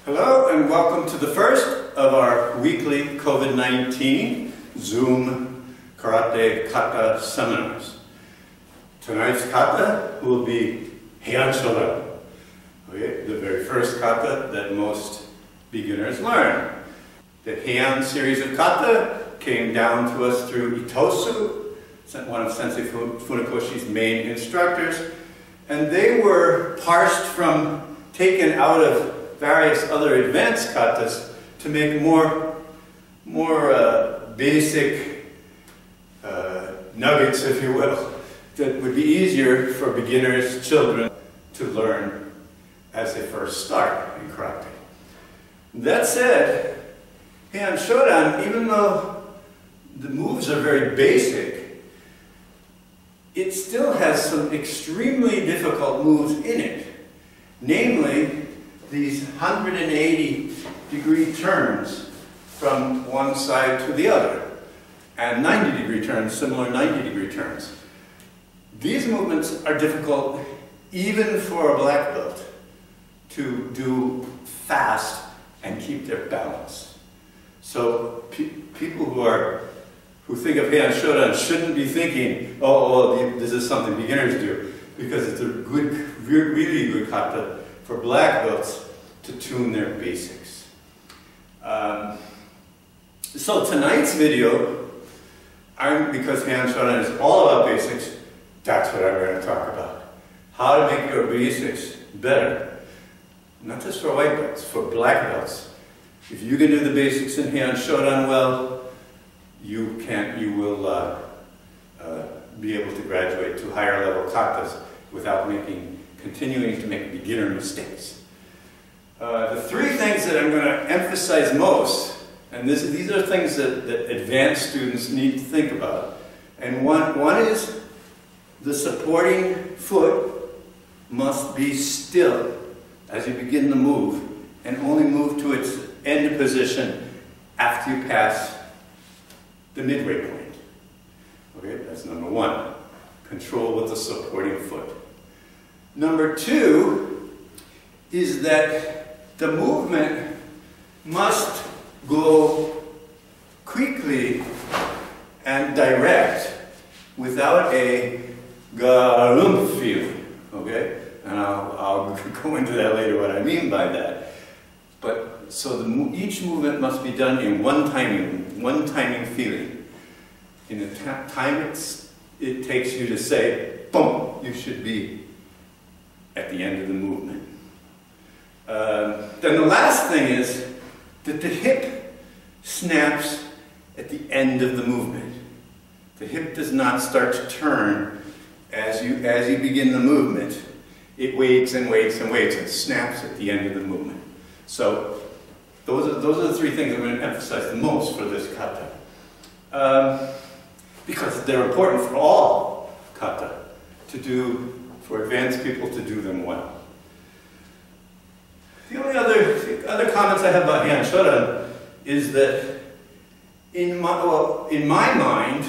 Hello and welcome to the first of our weekly COVID-19 Zoom Karate Kata seminars. Tonight's kata will be Heian Shodan, okay, the very first kata that most beginners learn. The Heian series of kata came down to us through Itosu, one of Sensei Funakoshi's main instructors, and they were taken out of various other advanced katas to make more basic nuggets, if you will, that would be easier for beginners, children, to learn as they first start in karate. That said, Heian Shodan, even though the moves are very basic, it still has some extremely difficult moves in it. Namely, these 180-degree turns from one side to the other, and 90-degree turns, similar 90-degree turns. These movements are difficult even for a black belt to do fast and keep their balance. So people who think of Heian Shodan shouldn't be thinking, oh, this is something beginners do, because it's a good, really good kata for black belts to tune their basics. So tonight's video, because Heian Shodan is all about basics, that's what I'm going to talk about. How to make your basics better. Not just for white belts, for black belts. If you can do the basics in Heian Shodan well, you will be able to graduate to higher level katas without continuing to make beginner mistakes. The three things that I'm going to emphasize most, and these are things that advanced students need to think about. And one is the supporting foot must be still as you begin the move, and only move to its end position after you pass the midway point. Okay, that's number one. Control with the supporting foot. Number two is that the movement must go quickly and direct without a ga-lump feeling. Okay? And I'll go into that later, what I mean by that. But so each movement must be done in one timing feeling. In the time it takes you to say, boom, you should be at the end of the movement. Then the last thing is that the hip snaps at the end of the movement. The hip does not start to turn as you begin the movement. It waits and waits and waits and snaps at the end of the movement. So those are the three things I'm going to emphasize the most for this kata. Because they're important for all kata for advanced people to do them well. The only other comments I have about Heian Shodan is that in my mind,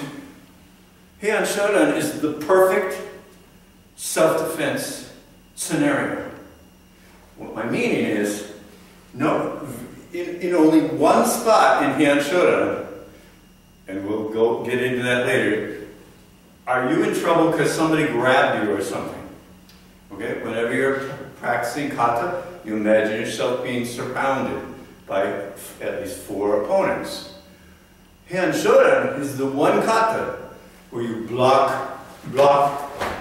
Heian Shodan is the perfect self-defense scenario. What my meaning is, in only one spot in Heian Shodan, and we'll get into that later, are you in trouble because somebody grabbed you or something? Okay, whenever you're practicing kata, you imagine yourself being surrounded by at least 4 opponents. Heian Shodan is the one kata where you block,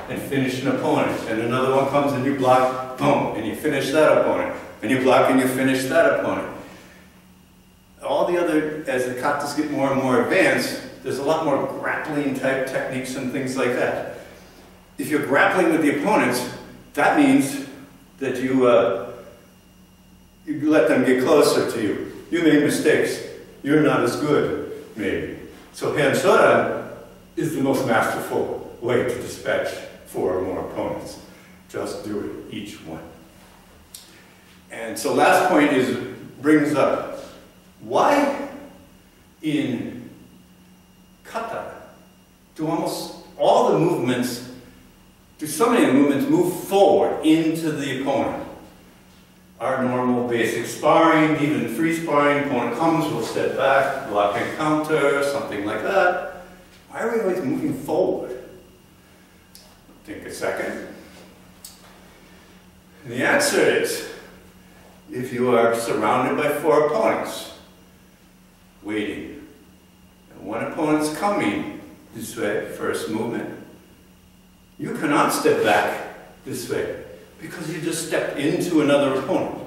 and finish an opponent, and another one comes and you block, boom, and you finish that opponent, and you block and you finish that opponent. All the other, as the katas get more and more advanced, there's a lot more grappling type techniques and things like that. If you're grappling with the opponents, that means that you let them get closer to you. You make mistakes. You're not as good, maybe. So Heian Shodan is the most masterful way to dispatch 4 or more opponents. Just do it, each one. And so last point brings up, why in kata do almost all the movements, do so many movements move forward into the opponent? our normal basic sparring, even free sparring. Opponent comes, we'll step back, block and counter, something like that. Why are we always moving forward? Think a second. And the answer is, if you are surrounded by 4 opponents, waiting, and one opponent's coming this way, first movement, you cannot step back this way because you just stepped into another opponent.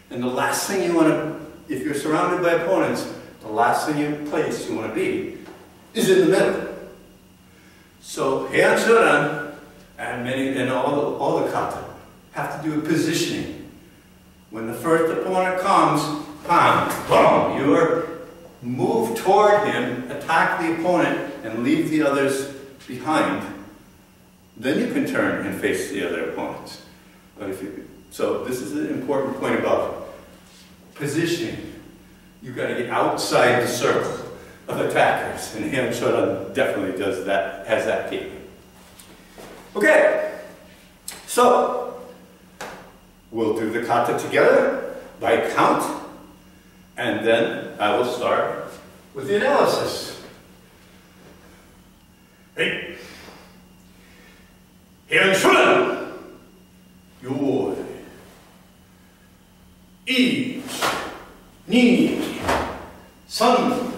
And the last thing you want to, if you're surrounded by opponents, the last thing you want to be is in the middle. So Heian Shodan and all the kata have to do with positioning. When the first opponent comes, bam, boom, you are move toward him, attack the opponent, and leave the others behind. Then you can turn and face the other opponents. But so this is an important point about positioning. You've got to get outside the circle of attackers, and Heian Shodan definitely does that, has that key. Okay, so we'll do the kata together by count, and then I will start with the analysis. Hey. Heian Shodan. Yoi. Ich. Ni. San.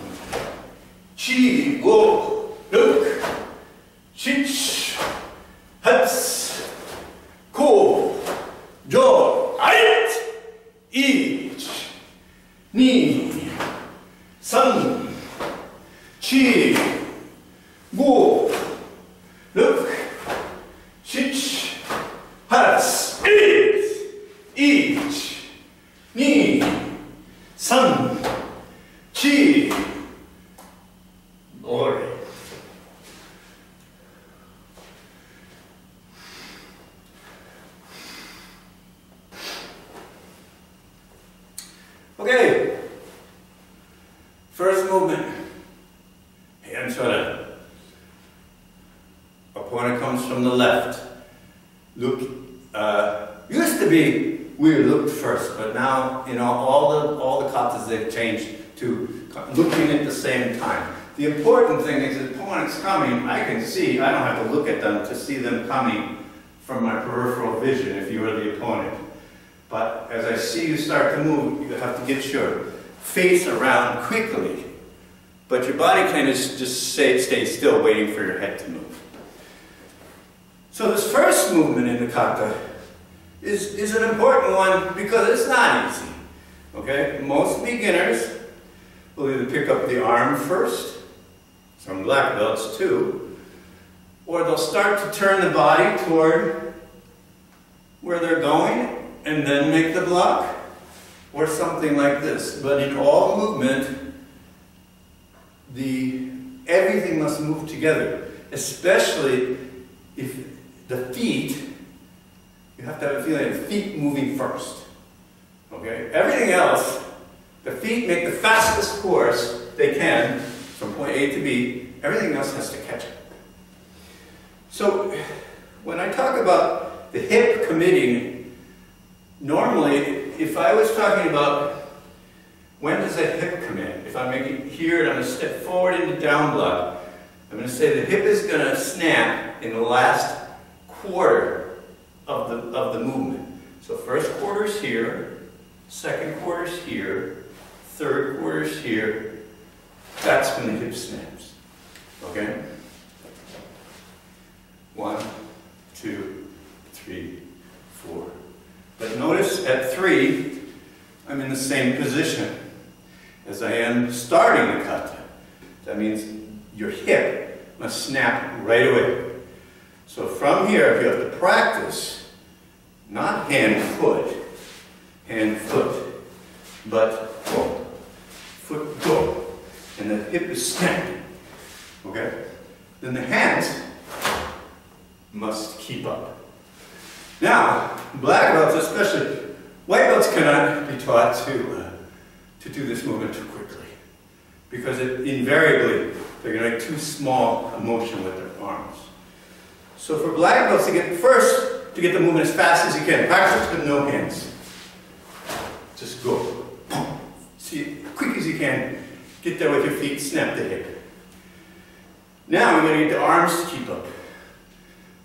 Chi. Go. Look. Shich. Hats. Ko. Jo. Ait. Ich. Ni. San. Chi. Go. Look. Shich. Hats. Ich. Ni. San. Chi. Ori. Okay. First movement. Heian Shodan. Opponent comes from the left. Look, used to be we looked first, but now, you know, all the katas, they've changed to looking at the same time. The important thing is the opponent's coming, I can see, I don't have to look at them to see them coming from my peripheral vision if you are the opponent. But as I see you start to move, you have to get your face around quickly. But your body can just stay still, waiting for your head to move. So this first movement in the kata is an important one because it's not easy. Okay? Most beginners will either pick up the arm first, some black belts too, or they'll start to turn the body toward where they're going and then make the block, or something like this. But in all movement, everything must move together, especially if the feet, you have to have a feeling of feet moving first. Okay? Everything else, the feet make the fastest course they can from point A to B. Everything else has to catch up. So when I talk about the hip committing, normally if I was talking about when does that hip commit, if I'm making here and I'm going to step forward into down block, I'm going to say the hip is going to snap in the last quarter of the movement. So first quarter's here, second quarter's here, third quarter's here. That's when the hip snaps. Okay? 1, 2, 3, 4. But notice at 3, I'm in the same position as I am starting the kata. That means your hip must snap right away. So from here, you have to practice, not hand, foot, but go, foot, go. And the hip is snapping, okay? Then the hands must keep up. Now, black belts especially, white belts cannot be taught to do this movement too quickly, because invariably, they're going to make too small a motion with their arms. So for black belts, to get the movement as fast as you can, practice with no hands. Just go. See, quick as you can, get there with your feet, snap the hip. Now we're going to get the arms to keep up.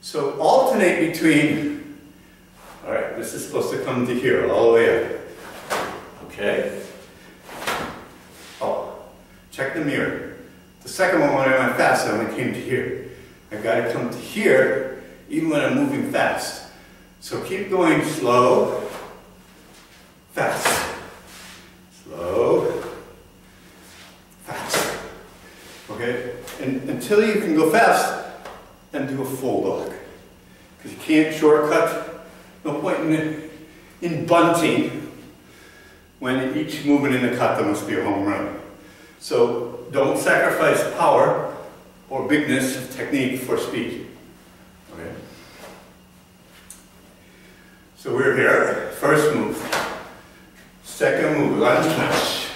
So alternate between, all right, this is supposed to come to here, all the way up. Okay? Oh, check the mirror. The second one, when I went fast, I only came to here. I've got to come to here, even when I'm moving fast. So keep going slow, fast. Slow, fast. Okay? And until you can go fast and do a full dog. Because you can't shortcut. No point in bunting when each movement in the kata must be a home run. So don't sacrifice power or bigness of technique for speed. Okay? So we're here. First move. Second move, lunge punch.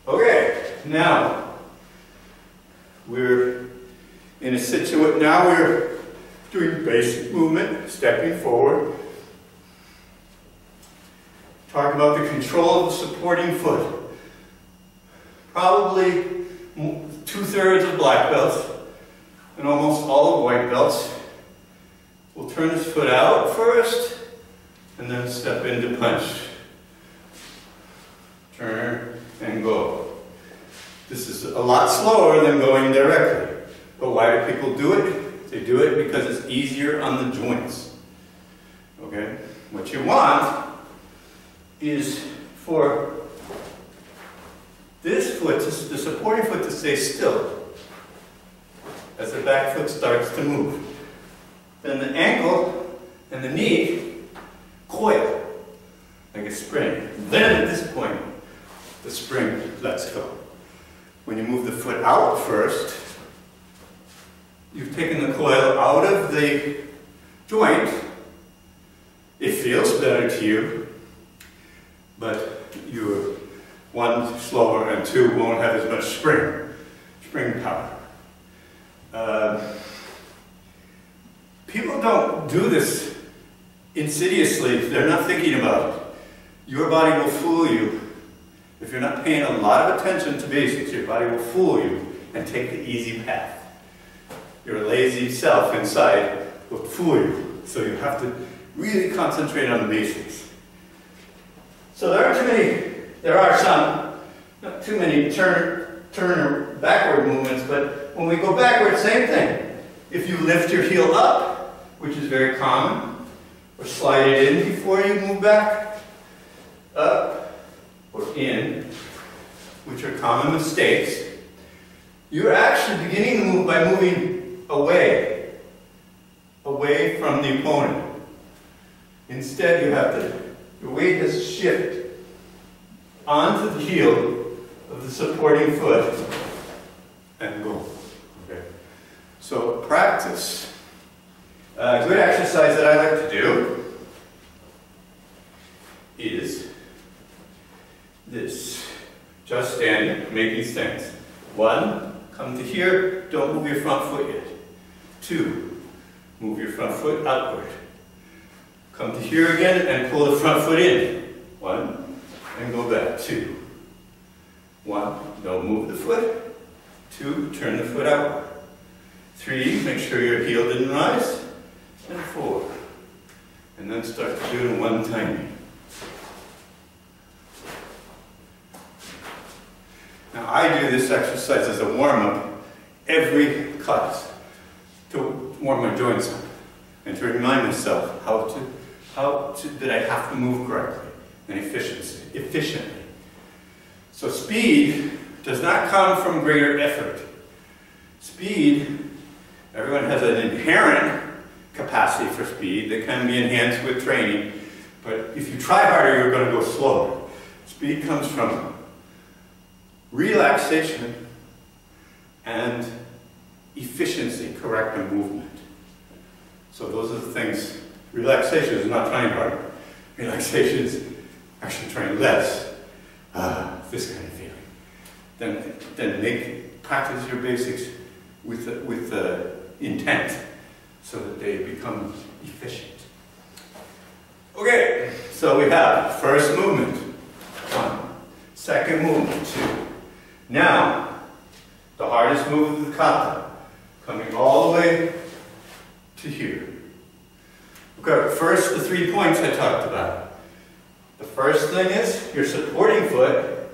Okay, now we're in a situation, now we're doing basic movement, stepping forward. Talk about the control of the supporting foot. Probably 2/3 of black belts and almost all of white belts will turn his foot out first and then step into punch. Turn and go. This is a lot slower than going directly. But why do people do it? They do it because it's easier on the joints. Okay? What you want is for this foot, the supporting foot, to stay still as the back foot starts to move. Then the ankle and the knee coil like a spring. Then at this point, the spring lets go. When you move the foot out first, you've taken the coil out of the joint. It feels better to you, but you're one, slower, and two, won't have as much spring power. People don't do this insidiously. They're not thinking about it. Your body will fool you. If you're not paying a lot of attention to basics, your body will fool you and take the easy path. Your lazy self inside will fool you. So you have to really concentrate on the basics. So there are some, not too many turn or backward movements, but when we go backward, same thing. If you lift your heel up, which is very common, or slide it in before you move back, up, or in, which are common mistakes, you're actually beginning to move by moving away from the opponent. Instead, your weight has to shift onto the heel of the supporting foot and go. Okay. So practice. A good exercise that I like to do is this. Just standing, making stance. 1, come to here, don't move your front foot yet. 2, move your front foot outward. Come to here again and pull the front foot in. 1, and go back. 2. 1, don't move the foot. 2, turn the foot outward. 3, make sure your heel didn't rise. And 4. And then start to do it in one timing. Now I do this exercise as a warm-up every class to warm my joints up and to remind myself that I have to move correctly and efficiently. So speed does not come from greater effort. Speed, everyone has an inherent capacity for speed that can be enhanced with training, but if you try harder, you're going to go slower. Speed comes from relaxation and efficiency, corrective movement. So those are the things. Relaxation is not trying harder. Relaxation is actually trying less. This kind of feeling. Then practice your basics with intent so that they become efficient. Okay, so we have first movement. Second movement, 2. Now, the hardest move of the kata, coming all the way to here. Okay, first, the 3 points I talked about. The first thing is your supporting foot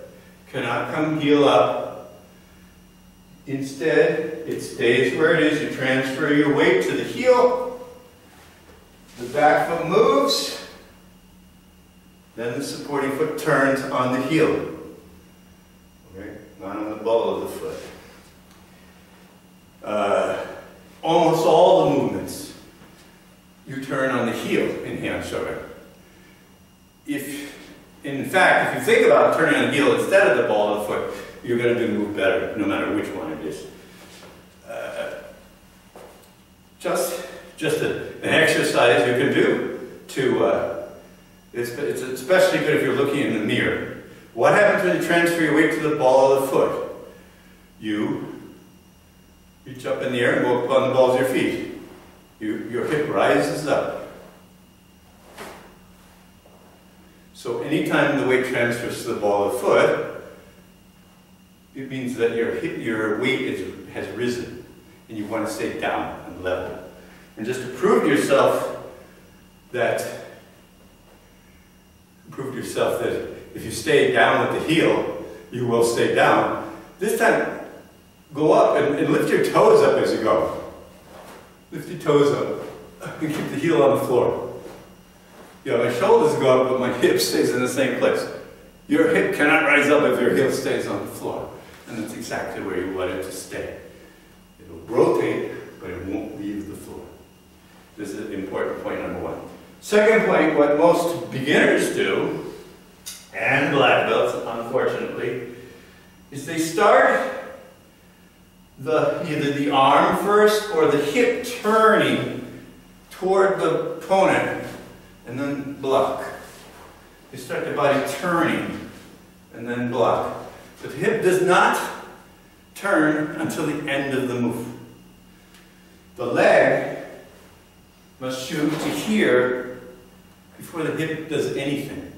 cannot come heel up. Instead, it stays where it is. You transfer your weight to the heel. The back foot moves. Then the supporting foot turns on the heel. Okay, not on the ball of the foot. Almost all the movements, you turn on the heel in hand shodan. In fact, if you think about turning on the heel instead of the ball of the foot, you're going to move better, no matter which one it is. Just an exercise you can do to, it's especially good if you're looking in the mirror. What happens when you transfer your weight to the ball of the foot? You reach up in the air and go up on the balls of your feet. Your hip rises up. So anytime the weight transfers to the ball of the foot, it means that your weight has risen and you want to stay down and level. And just to prove to yourself that if you stay down with the heel, you will stay down. This time, go up and lift your toes up as you go. Lift your toes up and keep the heel on the floor. Yeah, my shoulders go up, but my hip stays in the same place. Your hip cannot rise up if your heel stays on the floor. And that's exactly where you want it to stay. It'll rotate, but it won't leave the floor. This is important point number 1. Second point, what most beginners do, and black belts, unfortunately, is they start either the arm first or the hip turning toward the opponent and then block. They start the body turning and then block. But the hip does not turn until the end of the move. The leg must shoot to here before the hip does anything.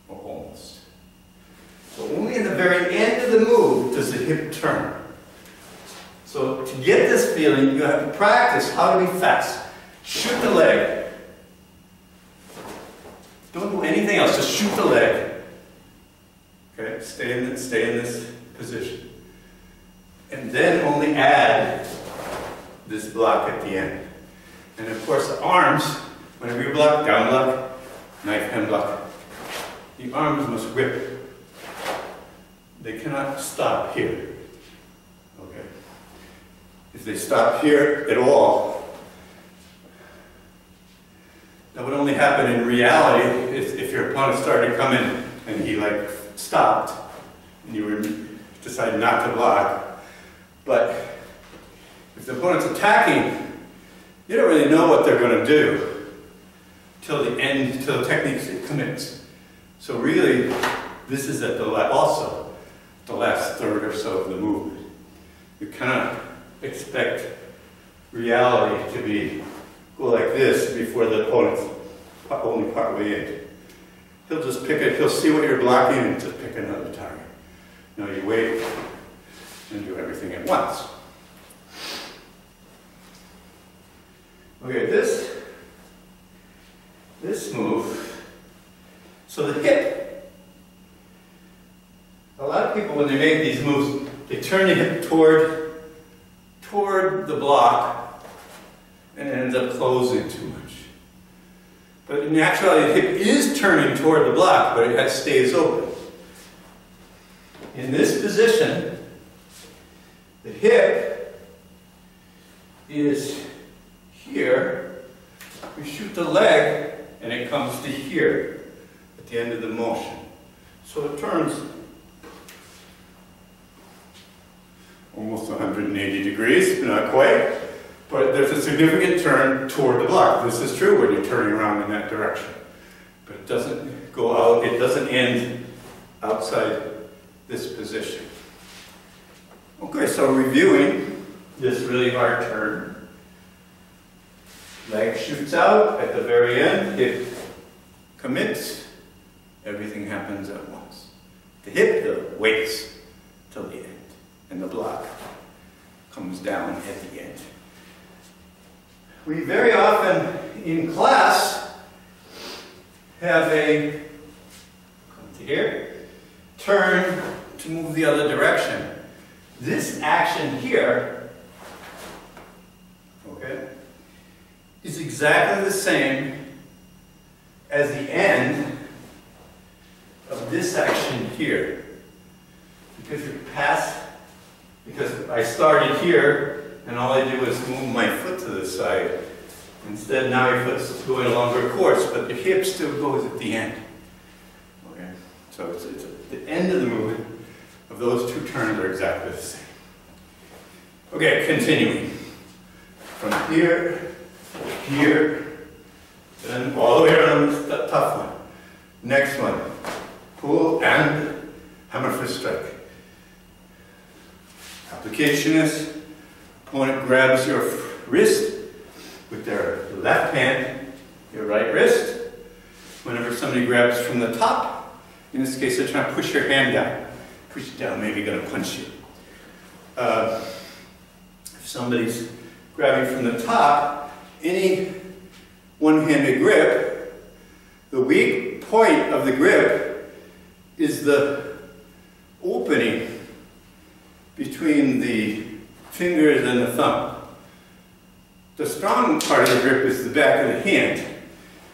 Or almost. So only in the very end of the move does the hip turn. So to get this feeling, you have to practice how to be fast. Shoot the leg. Don't do anything else, just shoot the leg. Okay, stay in this position. And then only add this block at the end. And of course the arms, whenever you block, down block, Knifehead Block, the arms must whip. They cannot stop here. Okay. If they stop here at all, that would only happen in reality if your opponent started to come in and he stopped and you decided not to block. But if the opponent's attacking, you don't really know what they're going to do till the end, till the technique commits. So really, this is at the last third or so of the movement. You cannot expect reality to go like this before the opponent's only part way in. He'll just pick it, he'll see what you're blocking and just pick another target. No, you wait and do everything at once. Okay, this move, so the hip, a lot of people when they make these moves, they turn the hip toward the block and it ends up closing too much. But in actuality, the hip is turning toward the block, but it stays open. In this position, the hip is here. We shoot the leg, and it comes to here at the end of the motion. So it turns almost 180 degrees, not quite. But there's a significant turn toward the block. This is true when you're turning around in that direction. But it doesn't go out, it doesn't end outside this position. Okay, so reviewing this really hard turn. Leg shoots out at the very end, hip commits, Everything happens at once. The hip, though, waits till the end, and the block comes down at the end. We very often in class have a, come to here, turn to move the other direction. This action here, okay, is exactly the same as the end of this action here. Because you're past, because I started here and all I did was move my foot to the side. Instead, now your foot's going a longer course, but the hip still goes at the end. Okay? So it's the end of the movement of those two turns are exactly the same. Okay, continuing. From here, here, then all the way around this tough one. Next one. Pull and hammer fist strike. Application is, opponent grabs your wrist with their left hand, your right wrist. Whenever somebody grabs from the top, in this case they're trying to push your hand down. Push it down, maybe going to punch you. If somebody's grabbing from the top, any one-handed grip, the weak point of the grip is the opening between the fingers and the thumb. The strong part of the grip is the back of the hand.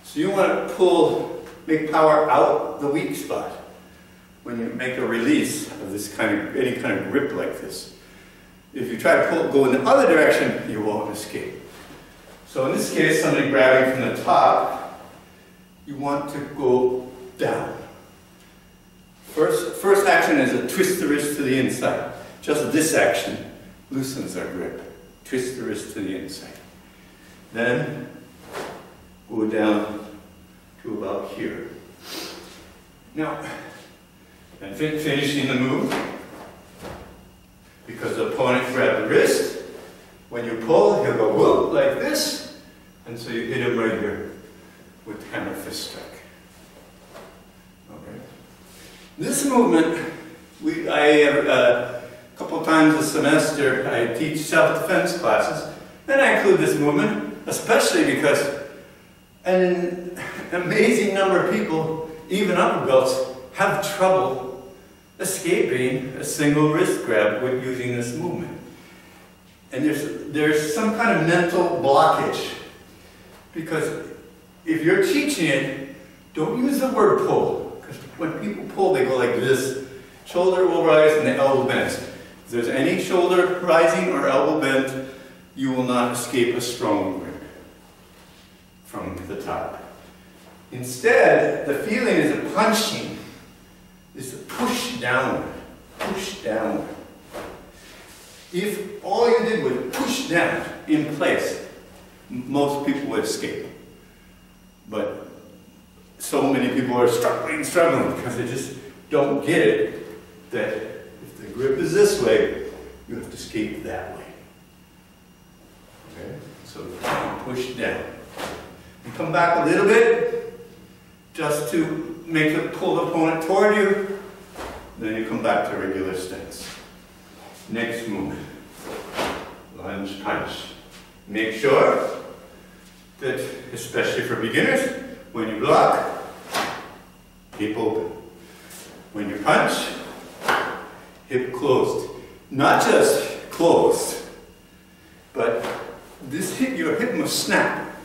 So you want to pull, make power out the weak spot when you make a release of this kind of, any kind of grip like this. If you try to pull, go in the other direction, you won't escape. So in this case, somebody grabbing from the top, you want to go down. First action is a twist the wrist to the inside. Just this action loosens our grip. Twist the wrist to the inside. Then go down to about here. Now, and finishing the move, because the opponent grabbed the wrist, when you pull, he'll go whoop like this, and so you hit him right here with hammer fist strike. Okay. This movement, a couple times a semester, I teach self-defense classes, and I include this movement, especially because an amazing number of people, even upper belts, have trouble escaping a single wrist grab with using this movement. And there's some kind of mental blockage, because if you're teaching it, don't use the word pull, because when people pull, they go like this. Shoulder will rise and the elbow bends. If there's any shoulder rising or elbow bend, you will not escape a strong grip from the top. Instead, the feeling is a punching, is to push downward, push downward. If all you did was push down in place, most people would escape. But so many people are struggling because they just don't get it that if the grip is this way, you have to escape that way. Okay? So push down. And come back a little bit, just to make it pull the opponent toward you. Then you come back to regular stance. Next movement. Lunge punch. Make sure that, especially for beginners, when you block, hip open. When you punch, hip closed. Not just closed, but this hip, your hip must snap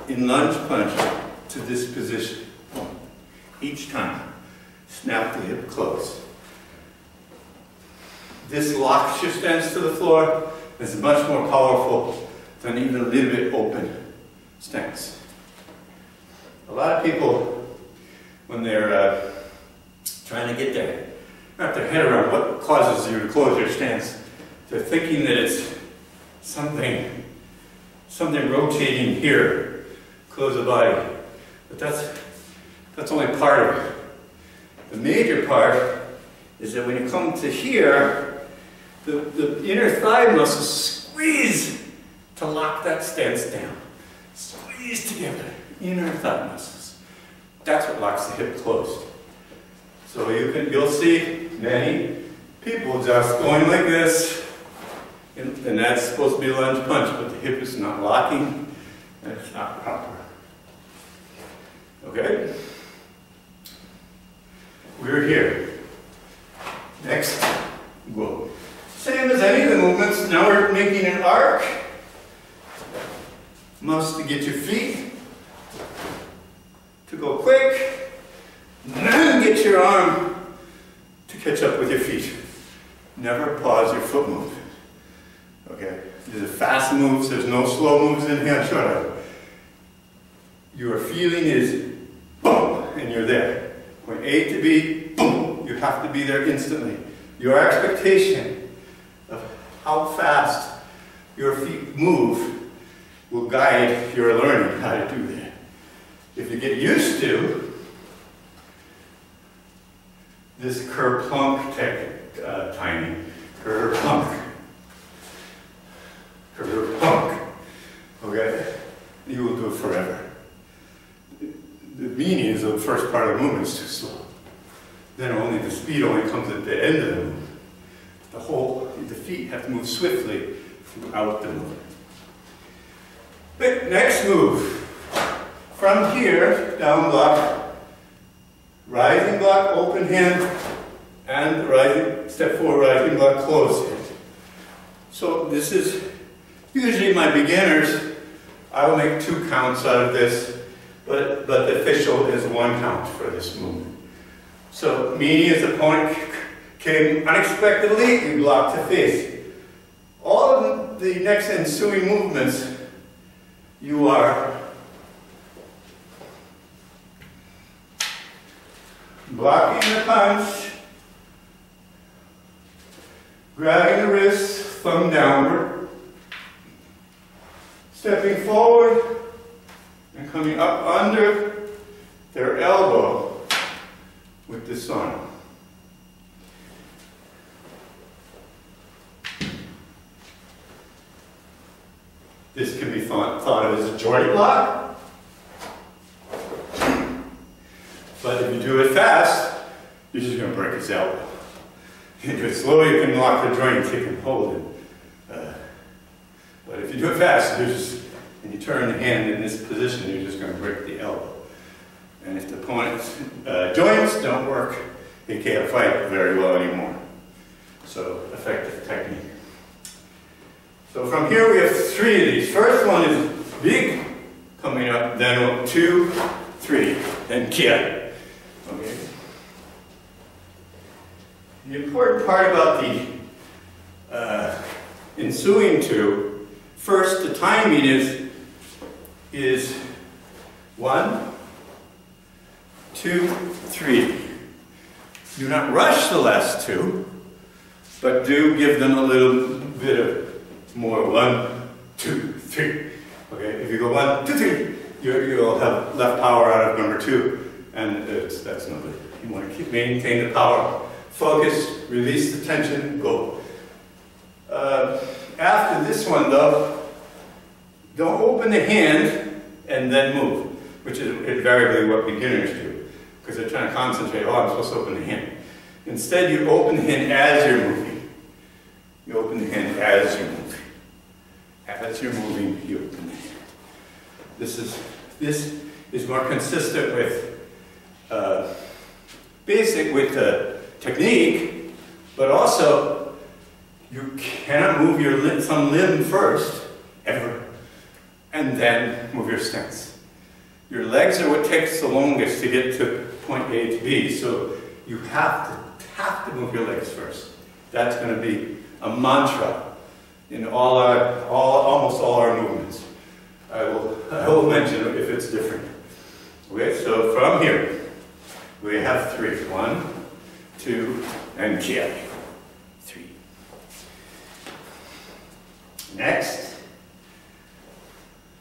in lunge punch to this position. Each time, snap the hip closed. This locks your stance to the floor. Is much more powerful than even a little bit open stance. A lot of people, when they're trying to wrap their head around what causes you to close your stance, they're thinking that it's something rotating here, close the body. But that's only part of it. The major part is that when you come to here, the inner thigh muscles squeeze to lock that stance down. Squeeze together, inner thigh muscles. That's what locks the hip closed. So you'll see many people just going like this, and that's supposed to be a lunge punch, but the hip is not locking, and it's not proper. Okay? We're here. Next, whoa. Same as any of the movements, now we're making an arc. Must to get your feet to go quick, and then get your arm to catch up with your feet. Never pause your foot movement. Okay? These are fast moves, there's no slow moves in here. Shodan. Your feeling is boom, and you're there. Point A to B, boom, you have to be there instantly. Your expectation of how fast your feet move will guide your learning how to do that. If you get used to this kerplunk timing, kerplunk, okay, you will do it forever. The meaning is the first part of the movement is too slow. Then only the speed only comes at the end of the movement. The feet have to move swiftly throughout the movement. But next move. From here, down block, rising block, open hand, and rising, step forward, rising block, close hand. So this is usually my beginners. I will make 2 counts out of this, but the official is 1 count for this movement. So me as the opponent came unexpectedly, you block to face. All of the next ensuing movements, you are blocking the punch, grabbing the wrist, thumb downward, stepping forward, and coming up under their elbow with this arm. This can be thought of as a joint block. But if you do it fast, you're just going to break his elbow. If you do it slow, you can lock the joint, you can hold it. But if you do it fast, and you turn the hand in this position, you're just going to break the elbow. And if the opponent's joints don't work, he can't fight very well anymore. So, effective technique. So from here we have 3 of these. First one is big, coming up, then 2, 3, and Kata. Okay. The important part about the ensuing 2, first the timing is 1, 2, 3. Do not rush the last 2, but do give them a little bit of more. 1, 2, 3. Okay, if you go 1, 2, 3, you'll have left power out of number 2, and that's no good. You want to maintain the power. Focus, release the tension, go. After this one, though, don't open the hand and then move, which is invariably what beginners do, because they're trying to concentrate. Oh, I'm supposed to open the hand. Instead, you open the hand as you're moving. You open the hand as you're moving. As you're moving, you open the hand. This is more consistent with basic with the technique, but also you cannot move some limb first, ever, and then move your stance. Your legs are what takes the longest to get to point A to B, so you have to move your legs first. That's going to be a mantra in almost all our movements. I will mention it if it's different. Okay, so from here, we have 3. 1, 2, and Kata. 3. Next,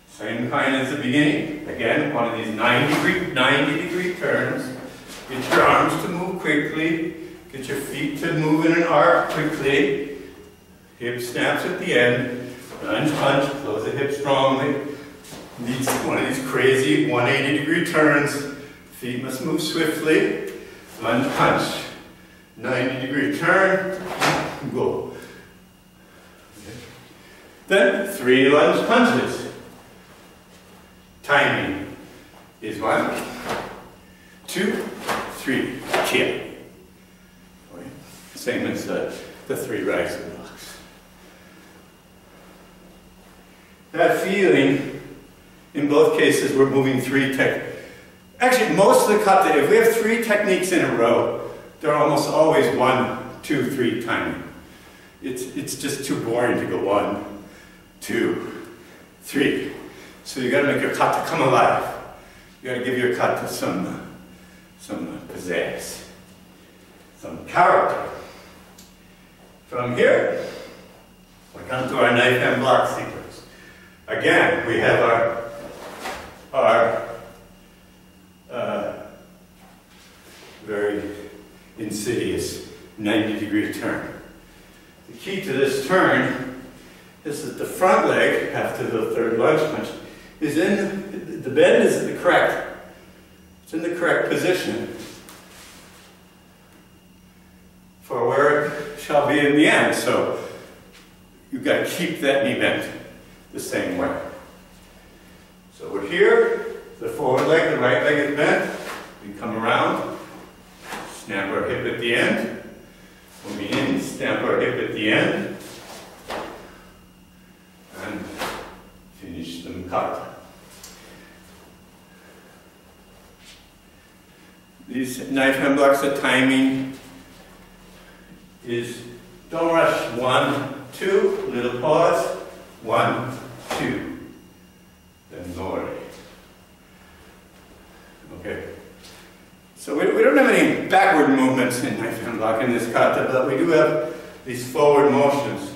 same kind as the beginning. Again, one of these 90 degree turns. Get your arms to move quickly. Get your feet to move in an arc quickly. Hip snaps at the end. Lunge punch. Close the hip strongly. Needs one of these crazy 180 degree turns. Feet must move swiftly. Lunge punch. 90-degree turn. Go. Okay. Then 3 lunge punches. Timing is 1, 2, 3. Kill. Okay. Same as the 3 rising blocks. That feeling, in both cases, we're moving 3 techniques. Actually, most of the kata, if we have 3 techniques in a row, they're almost always 1, 2, 3 timing. It's just too boring to go 1, 2, 3. So you got to make your kata come alive. You got to give your kata some pizzazz, some character. From here, we come to our Knifehead Block sequence. Again, we have our very insidious 90-degree turn. The key to this turn is that the front leg, after the 3rd lunge punch, is in, the bend is in the correct position for where it shall be in the end. So you've got to keep that knee bent the same way. So we're here, the forward leg, the right leg is bent. We come around, snap our hip at the end. When we in, snap our hip at the end. And finish the kata. These Knifehead blocks, the timing is don't rush. 1, 2, little pause. 1, 2. Then lower. Okay. So we don't have any backward movements in Knifehead block in this kata, but we do have these forward motions.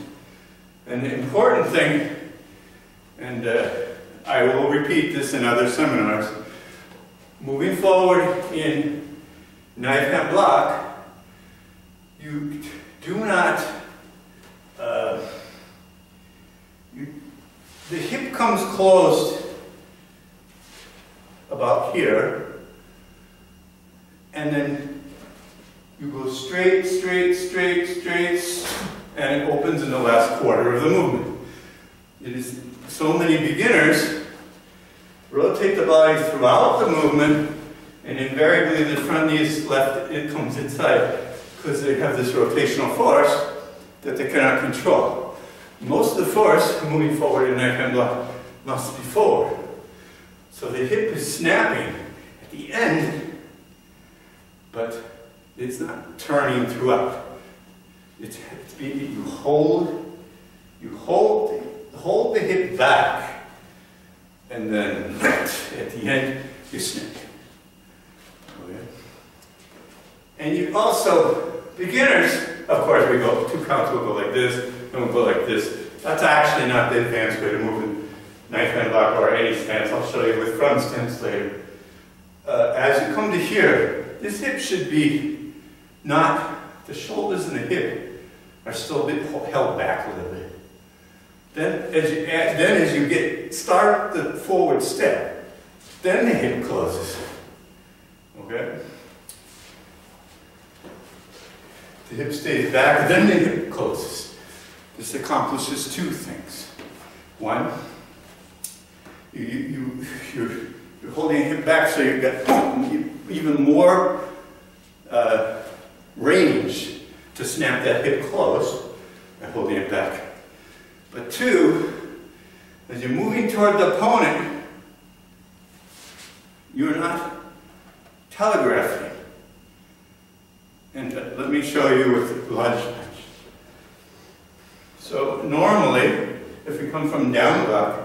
And the important thing, and I will repeat this in other seminars, moving forward in Knifehead block, you do not, the hip comes closed about here, and then you go straight, straight, straight, straight, and it opens in the last quarter of the movement. It is so many beginners rotate the body throughout the movement, and invariably the front knee is left, it comes inside, because they have this rotational force that they cannot control. Most of the force moving forward in Knifehead block must be forward. So the hip is snapping at the end, but it's not turning throughout. You hold the hip back, and then at the end you snap. Okay. And you also, beginners, of course we go 2 counts, we'll go like this, and we'll go like this. That's actually not the advanced way to move in Knifehead block or any stance. I'll show you with front stance later. As you come to here, this hip should be not, the shoulders and the hip are still a bit held back a little bit. Then as you start the forward step, then the hip closes. Okay? The hip stays back, then the hip closes. This accomplishes 2 things. 1, you're holding your hip back so you've got even more range to snap that hip closed by holding it back. But 2, as you're moving toward the opponent, you're not telegraphing. And let me show you with the lunge punch. So normally, if we come from down block,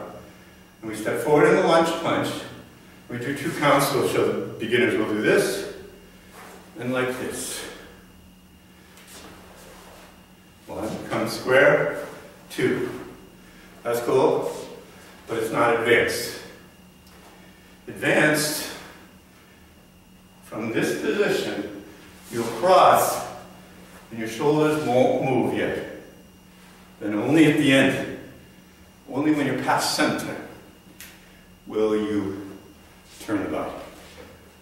and we step forward in the lunge punch, we do 2 counts, we'll show the beginners will do this, and like this. 1, come square, 2. That's cool, but it's not advanced. Advanced, from this position, you'll cross, and your shoulders won't move yet. Then only at the end, only when you're past center, will you turn the body.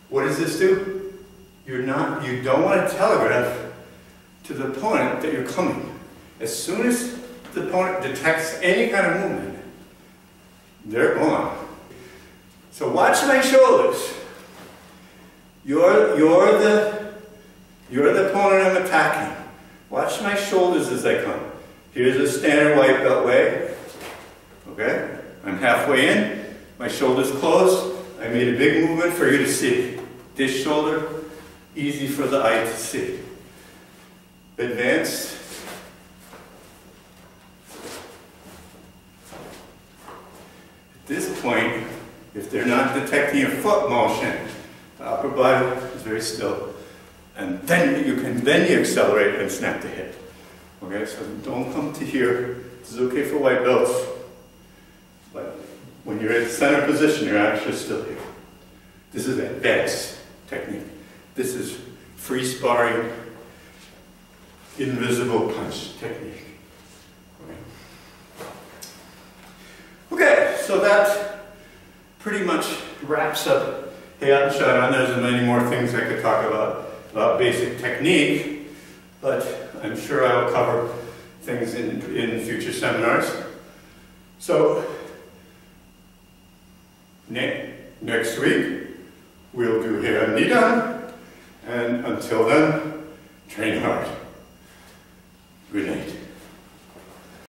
What does this do? You don't want to telegraph to the opponent that you're coming. As soon as the opponent detects any kind of movement, they're gone. So watch my shoulders. You're the opponent I'm attacking. Watch my shoulders as I come. Here's a standard white belt way. Okay? I'm halfway in. My shoulders closed. I made a big movement for you to see. This shoulder, easy for the eye to see. Advanced. At this point, if they're not detecting your foot motion, the upper body is very still. And then you accelerate and snap the hip. Okay, so don't come to here. This is okay for white belts. But when you're at center position, you're actually still here. This is advanced technique. This is free sparring, invisible punch technique. Okay, so that pretty much wraps up Heian Shodan. There's many more things I could talk about basic technique, but I'm sure I'll cover things in future seminars. So, next week, we'll do Heian Nidan, and until then, train hard. Good night.